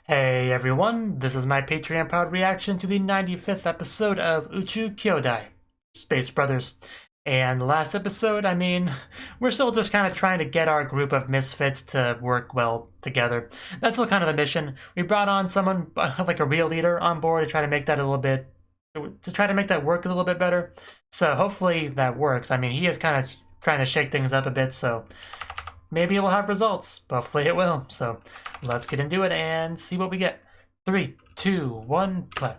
Hey everyone, this is my Patreon proud reaction to the 95th episode of Uchuu Kyoudai, Space Brothers. And last episode, we're still just kind of trying to get our group of misfits to work well together. That's still kind of the mission. We brought on someone, like a real leader, on board to try to make that work a little bit better. So hopefully that works. He is kind of trying to shake things up a bit, so maybe it will have results. Hopefully it will. So let's get into it and see what we get. 3, 2, 1, play.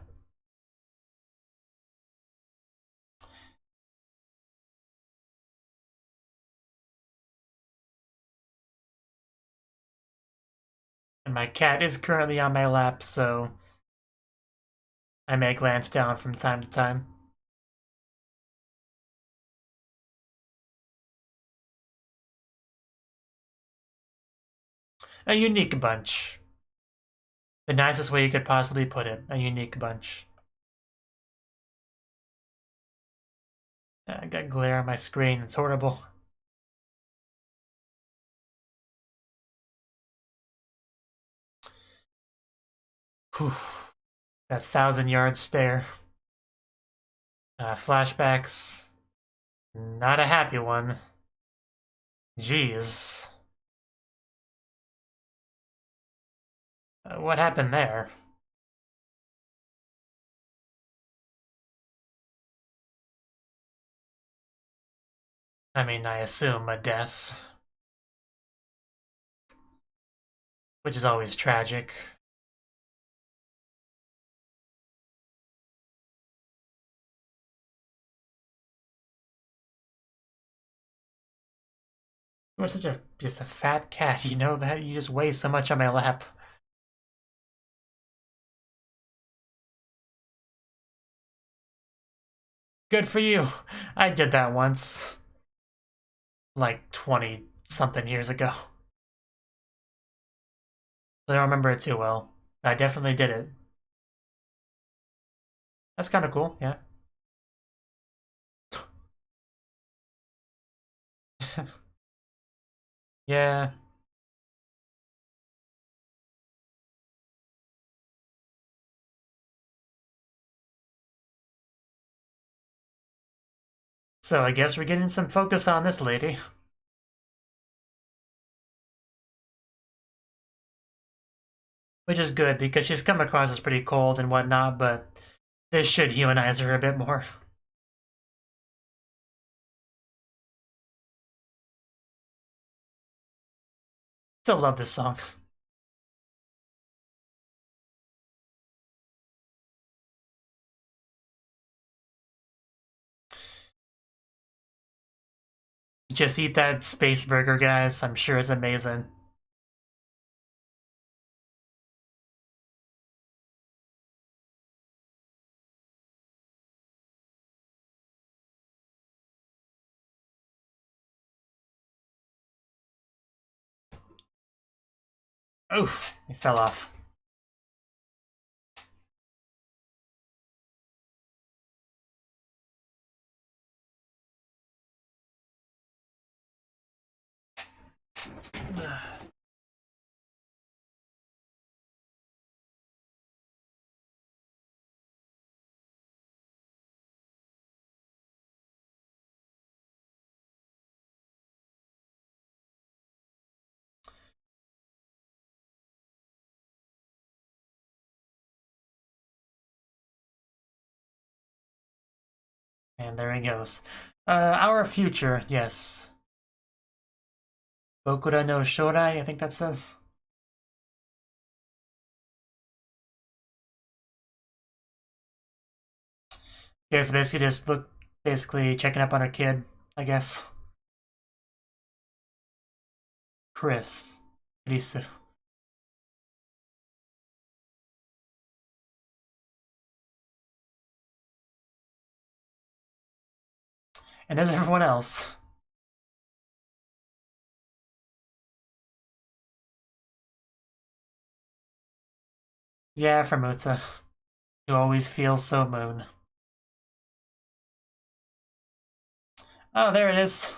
And my cat is currently on my lap, so I may glance down from time to time. A unique bunch. The nicest way you could possibly put it. A unique bunch. I got glare on my screen. It's horrible. Whew. That 1,000-yard stare. Flashbacks. Not a happy one. Jeez. What happened there? I assume a death. Which is always tragic. You are just a fat cat, you know that? You just weigh so much on my lap. Good for you. I did that once. Like 20-something years ago. I don't remember it too well. I definitely did it. That's kind of cool, yeah. Yeah. So I guess we're getting some focus on this lady. Which is good, because she's come across as pretty cold and whatnot, but this should humanize her a bit more. Still love this song. Just eat that space burger, guys. I'm sure it's amazing. Oof, it fell off. And there he goes. Our future, yes. Bokura no Shorai, I think that says. Yeah, so basically checking up on her kid, I guess. Risu. And there's everyone else. Yeah, from Utsa. Who always feels so moon. Oh, there it is.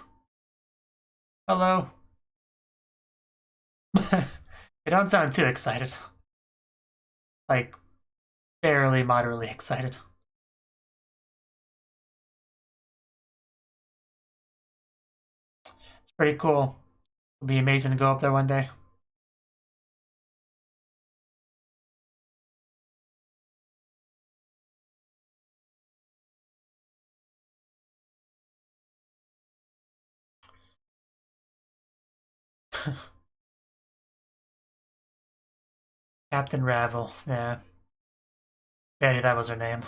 Hello. You don't sound too excited. like, barely moderately excited. It's pretty cool. It'll be amazing to go up there one day. Captain Ravel, yeah. Betty, that was her name.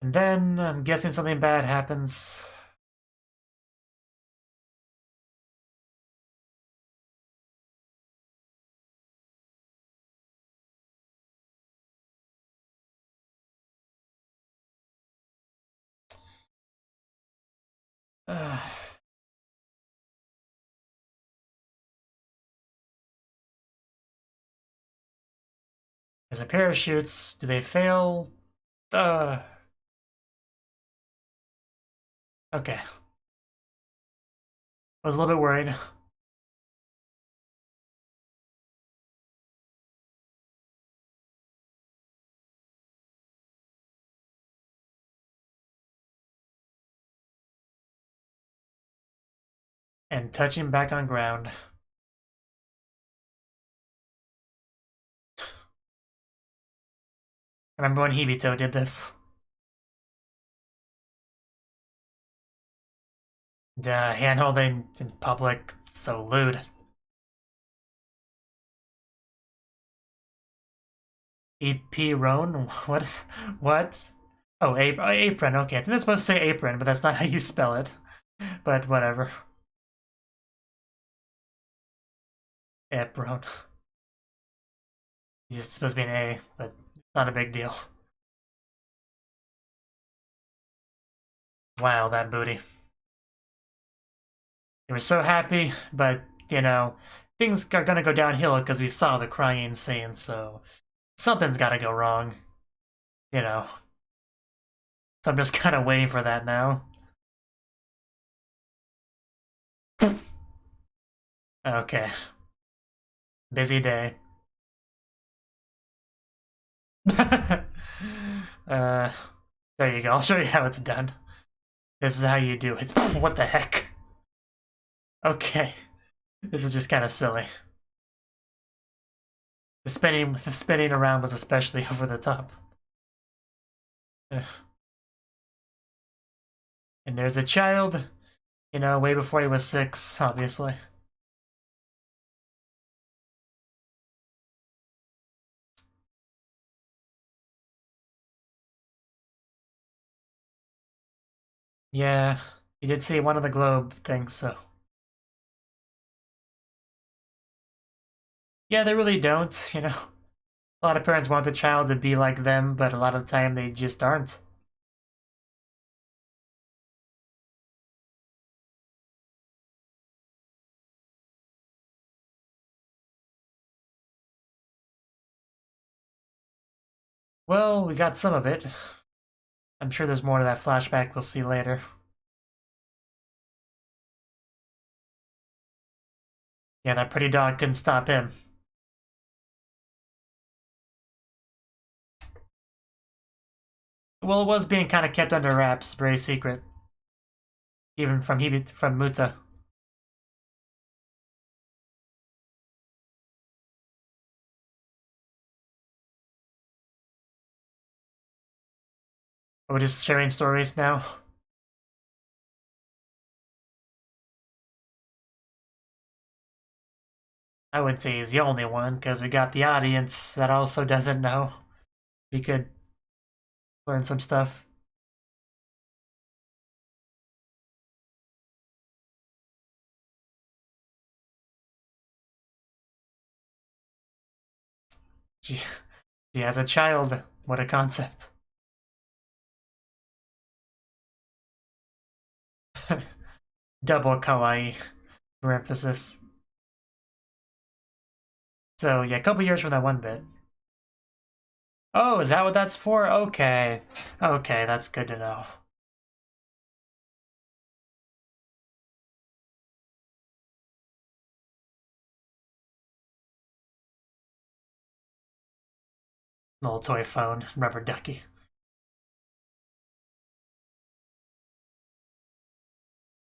And then, I'm guessing something bad happens. There's a parachutes. Do they fail? Okay. I was a little bit worried. And touching back on ground. I remember when Hibito did this. Hand-holding in public, so lewd. AP Roan? What? Oh, apron, okay. I think that's supposed to say apron, but that's not how you spell it. But whatever. Apron. It's supposed to be an A, but it's not a big deal. Wow, that booty. They were so happy, but, you know, things are gonna go downhill because we saw the crying scene, so something's gotta go wrong. You know. So I'm just kind of waiting for that now. Okay. Busy day. uh, there you go. I'll show you how it's done. This is how you do it. What the heck? Okay. This is just kind of silly. The spinning around was especially over the top. And there's a child, you know, way before he was 6, obviously. Yeah, you did see one of the globe things, so. Yeah, they really don't, you know. A lot of parents want the child to be like them, but a lot of the time they just aren't. Well, we got some of it. I'm sure there's more to that flashback we'll see later. Yeah, that pretty dog couldn't stop him. Well, it was being kind of kept under wraps, very secret. Even from Muta. We're just sharing stories now. I wouldn't say he's the only one, because we got the audience that also doesn't know. We could learn some stuff. She has a child. What a concept. Double kawaii for emphasis. So yeah, a couple years from that one bit. Oh, is that what that's for? Okay. Okay, that's good to know. Little toy phone, rubber ducky.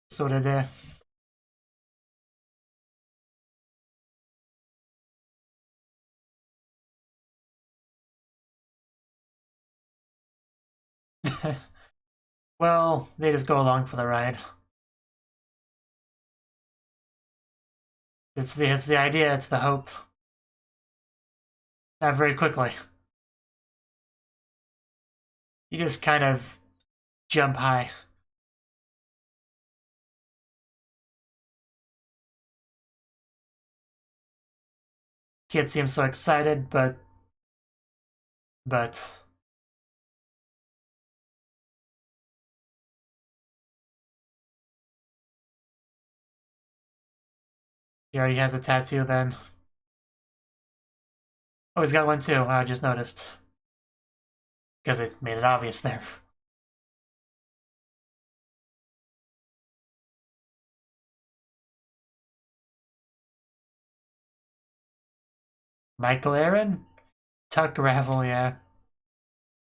Sort of there. Well, they just go along for the ride. It's the idea, it's the hope. Not very quickly. You just kind of jump high. Kid seems so excited, but he already has a tattoo then. Oh, he's got one too. I just noticed. Because it made it obvious there. Michael Aaron? Tuck Ravel, yeah.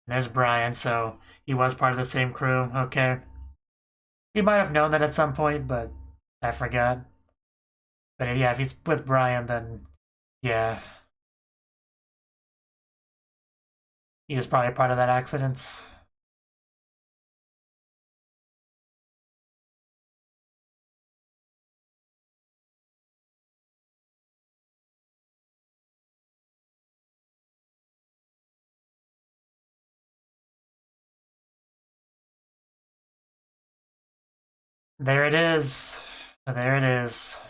There's Brian, so he was part of the same crew. Okay. We might have known that at some point, but I forgot. But yeah, if he's with Brian, then yeah. He was probably part of that accident. There it is. There it is.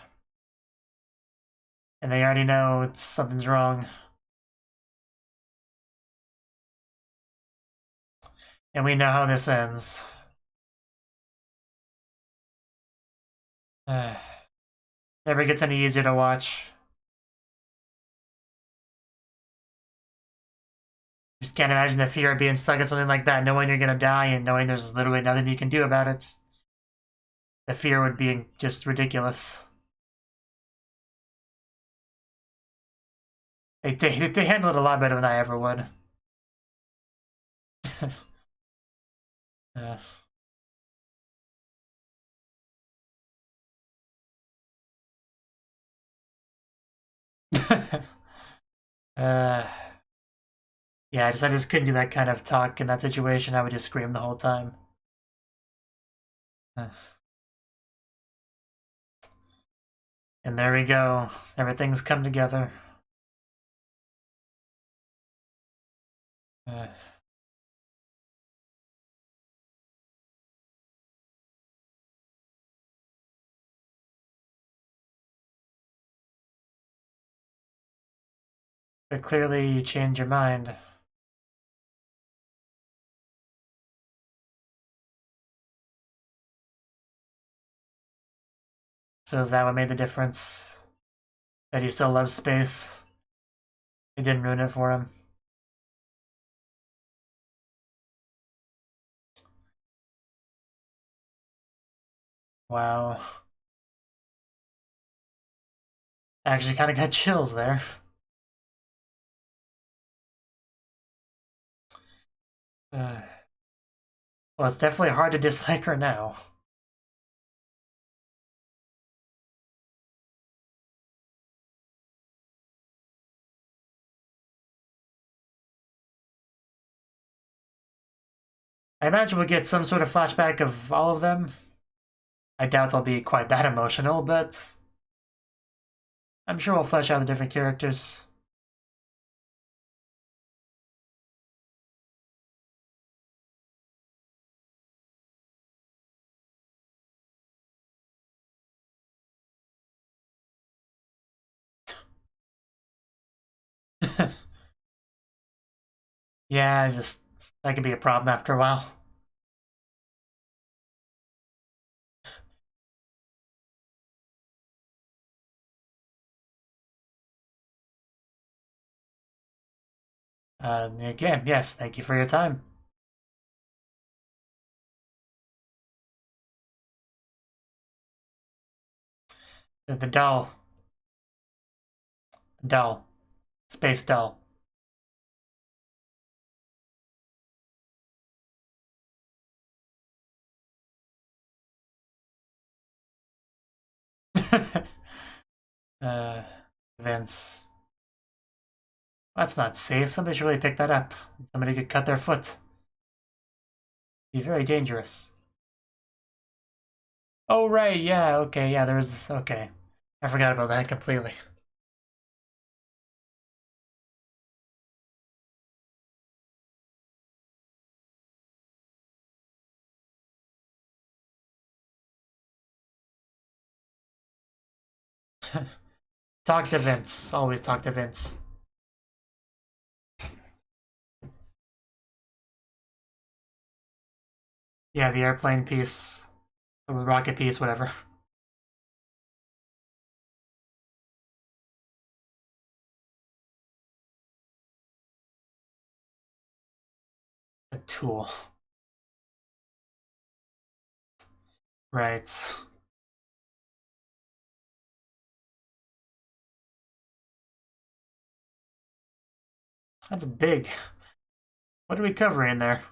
And they already know something's wrong. And we know how this ends. Never gets any easier to watch. Just can't imagine the fear of being stuck in something like that, knowing you're gonna die and knowing there's literally nothing you can do about it. The fear would be just ridiculous. They handle it a lot better than I ever would. uh. uh, yeah, I just couldn't do that kind of talk in that situation. I would just scream the whole time. And there we go. Everything's come together. But clearly you changed your mind. So is that what made the difference? That he still loves space? It didn't ruin it for him. Wow. Actually kind of got chills there. Well, it's definitely hard to dislike her now. I imagine we'll get some sort of flashback of all of them. I doubt they'll be quite that emotional, but I'm sure we'll flesh out the different characters. Yeah, that could be a problem after a while. Again, yes, thank you for your time. The doll. Doll. Space doll. Uh, Vince. That's not safe. Somebody should really pick that up. Somebody could cut their foot. Be very dangerous. Oh, right, yeah, okay, yeah, there was... Okay. I forgot about that completely. Talk to Vince. Always talk to Vince. Yeah, the airplane piece. Or the rocket piece, whatever. A tool. Right. That's big. What are we covering there?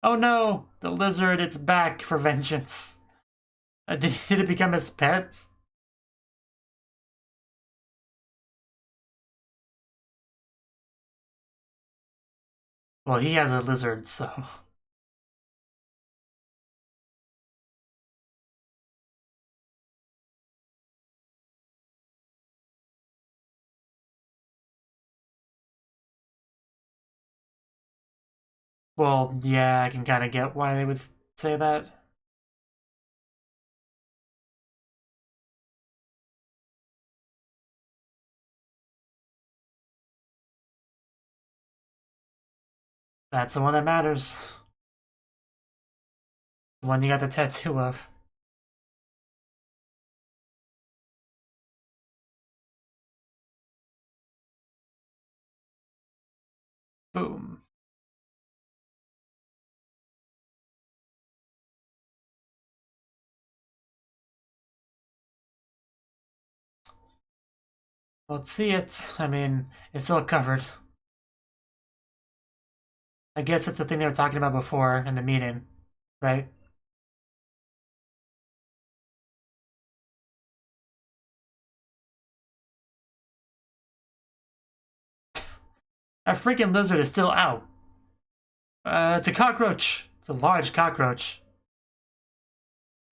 Oh no! The lizard, it's back for vengeance. Did it become his pet? Well, he has a lizard, so... Well, yeah, I can kind of get why they would say that. That's the one that matters. The one you got the tattoo of. Boom. Let's see it. I mean, it's still covered. I guess it's the thing they were talking about before in the meeting, right? That freaking lizard is still out. It's a cockroach. It's a large cockroach.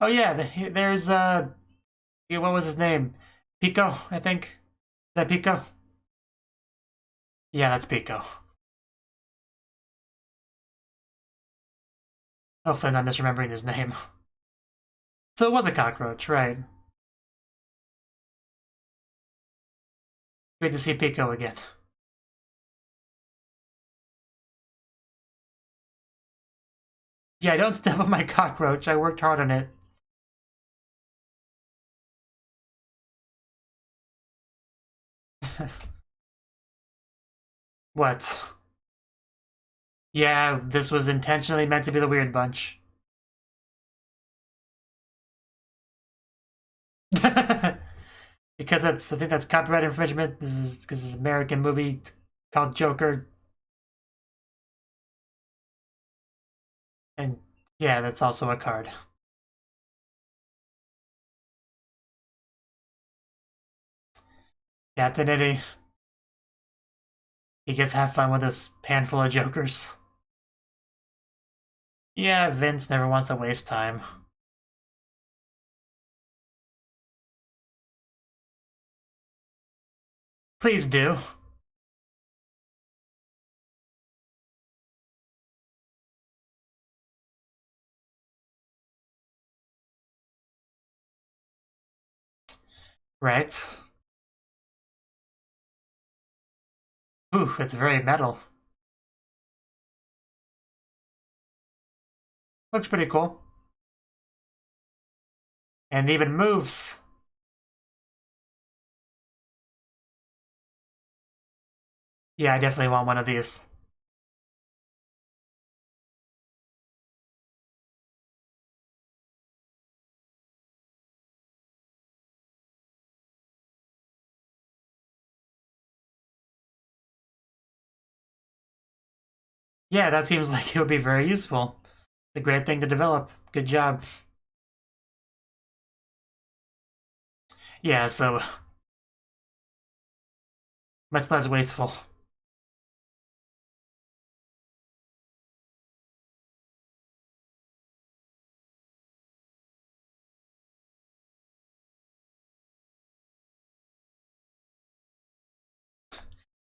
Oh yeah, there's what was his name? Pico, I think. Is that Pico? Yeah, that's Pico. Hopefully I'm not misremembering his name. So it was a cockroach, right? Great to see Pico again. Yeah, don't step on my cockroach. I worked hard on it. What? Yeah, this was intentionally meant to be the weird bunch. Because I think that's copyright infringement. This is because it's an American movie called Joker. And yeah, that's also a card. Captain Itty. He gets to have fun with this pan full of jokers. Yeah, Vince never wants to waste time. Please do. Right? Ooh, it's very metal. Looks pretty cool. And even moves. Yeah, I definitely want one of these. Yeah, that seems like it would be very useful. It's a great thing to develop. Good job. Yeah, so much less wasteful.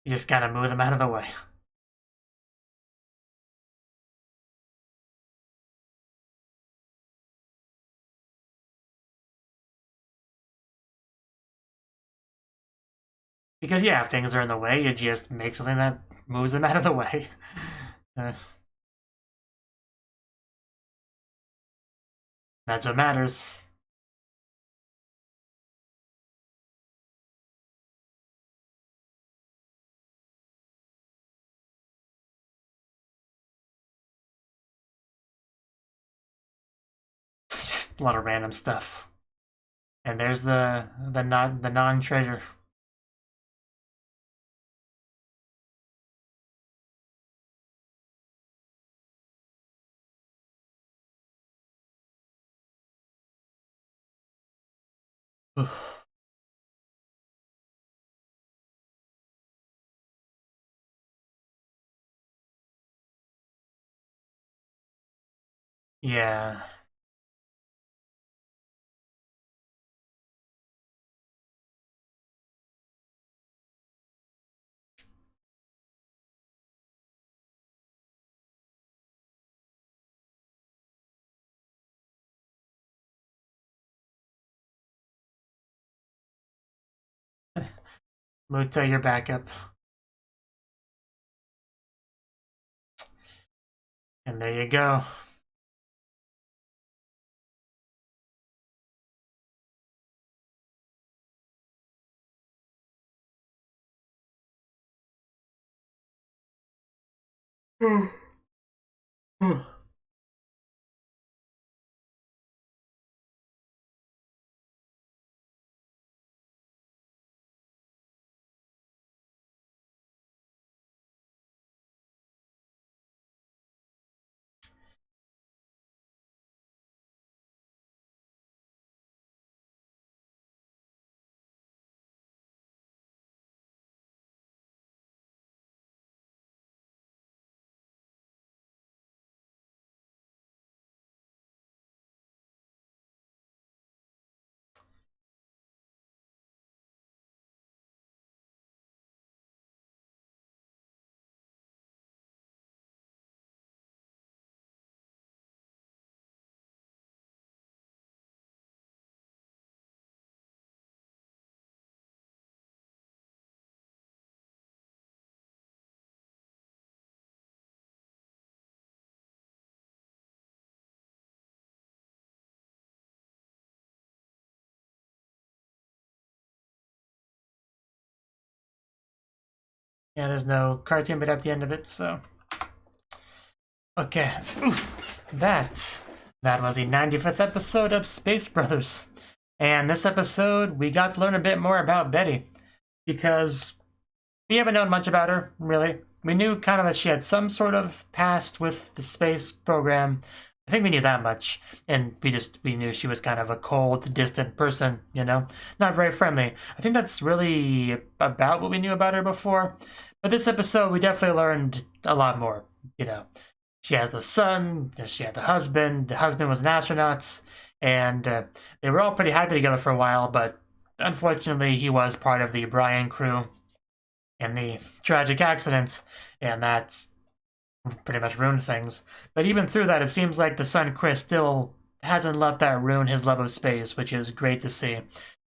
You just gotta move them out of the way. Because yeah, if things are in the way, you just make something that moves them out of the way. That's what matters. Just a lot of random stuff. And there's the non-treasure. Yeah. Muta, your backup. And there you go. Yeah, there's no cartoon bit at the end of it, so. Okay. That was the 95th episode of Space Brothers. And this episode, we got to learn a bit more about Betty. Because we haven't known much about her, really. We knew kind of that she had some sort of past with the space program. I think we knew that much. And we knew she was kind of a cold, distant person, you know? Not very friendly. I think that's really about what we knew about her before. But this episode, we definitely learned a lot more, you know? She has the son, she had the husband was an astronaut, and they were all pretty happy together for a while, but unfortunately he was part of the Brian crew in the tragic accidents, and that pretty much ruined things. But even through that, it seems like the son Chris still hasn't let that ruin his love of space, which is great to see,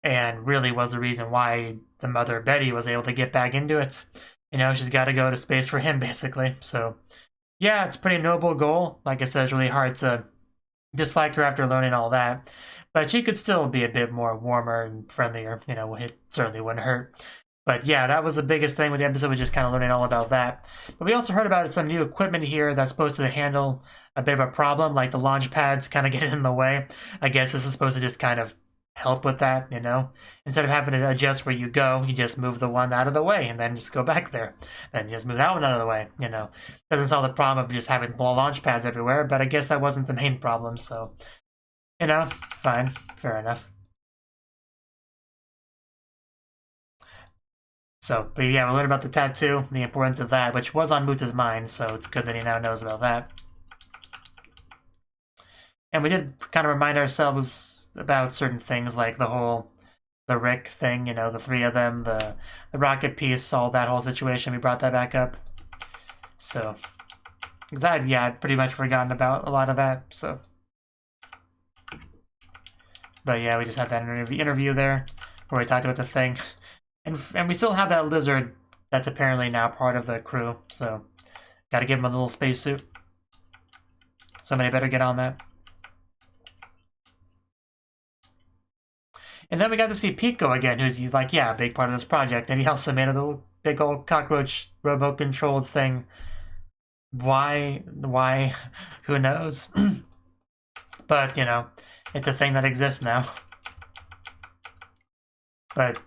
and really was the reason why the mother Betty was able to get back into it. You know, she's got to go to space for him, basically, so... Yeah, it's a pretty noble goal. Like I said, it's really hard to dislike her after learning all that. But she could still be a bit more warmer and friendlier. You know, it certainly wouldn't hurt. But yeah, that was the biggest thing with the episode, was just kind of learning all about that. But we also heard about some new equipment here that's supposed to handle a bit of a problem, like the launch pads kind of getting in the way. I guess this is supposed to just kind of help with that, you know? Instead of having to adjust where you go, you just move the one out of the way and then just go back there. Then you just move that one out of the way, you know? Doesn't solve the problem of just having launch pads everywhere, but I guess that wasn't the main problem, so... You know, fine. Fair enough. So, but yeah, we learned about the tattoo, the importance of that, which was on Muta's mind, so it's good that he now knows about that. And we did kind of remind ourselves about certain things, like the Rick thing, you know, the three of them, the rocket piece, all that whole situation. We brought that back up. So, because I'd pretty much forgotten about a lot of that, so. But yeah, we just had that interview there, where we talked about the thing. And we still have that lizard that's apparently now part of the crew, so gotta give him a little spacesuit. Somebody better get on that. And then we got to see Pico again, who's like, yeah, a big part of this project. And he also made a little big old cockroach remote-controlled thing. Why? Who knows? But, you know, it's a thing that exists now. But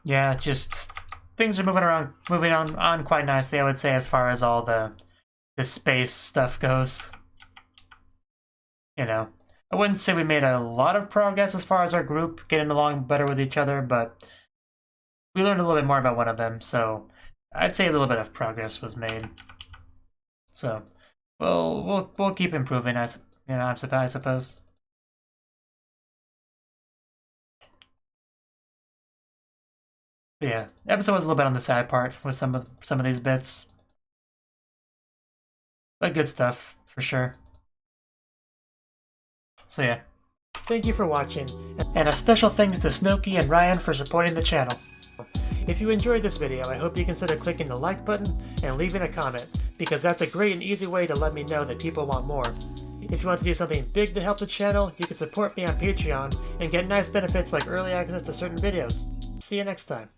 yeah, just things are moving on quite nicely, I would say, as far as all the space stuff goes. You know, I wouldn't say we made a lot of progress as far as our group getting along better with each other, but we learned a little bit more about one of them, so I'd say a little bit of progress was made. So we'll keep improving, as you know, I suppose. But yeah, the episode was a little bit on the sad part with some of these bits, but good stuff for sure. So yeah, thank you for watching, and a special thanks to Cnouki and Ryan for supporting the channel. If you enjoyed this video, I hope you consider clicking the like button and leaving a comment, because that's a great and easy way to let me know that people want more. If you want to do something big to help the channel, you can support me on Patreon and get nice benefits like early access to certain videos. See you next time.